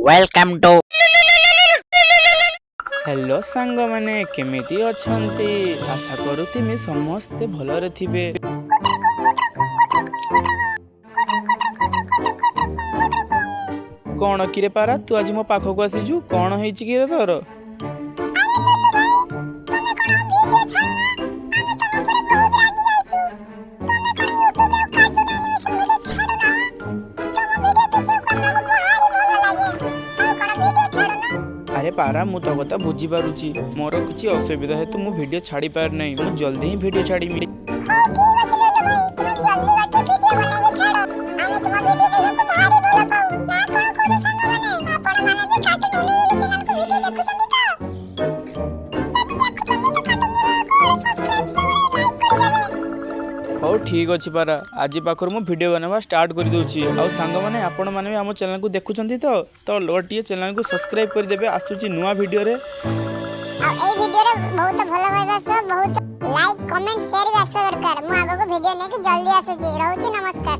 Welcome to hello सांग माने केमिति अछंती आशा करूथिमि समस्ते भलरे थिबे। कौन किरे पारा तू आज मो पाखक आसीजु कौन हेछि किरे तोर? अरे पारा मु तो कथा बुझी पारुची मोर किछि असुविधा हेतु मु वीडियो छाड़ी पार नै मु जल्दी ही वीडियो छाड़ीमी। हो ठीक अछि पारा आज पाखर मु वीडियो बनवा स्टार्ट कर दोछि। आ सांग माने आपण माने भी हम चैनल को देखुछंती तो लोटिए चैनल को सब्सक्राइब कर देबे आसुची नुवा वीडियो रे। आ ए वीडियो रे बहुत भलो भाइबा सब बहुत लाइक कमेंट शेयर भी आसबा दरकार। मु आगो को वीडियो लेके जल्दी आसुची। रहउची नमस्कार।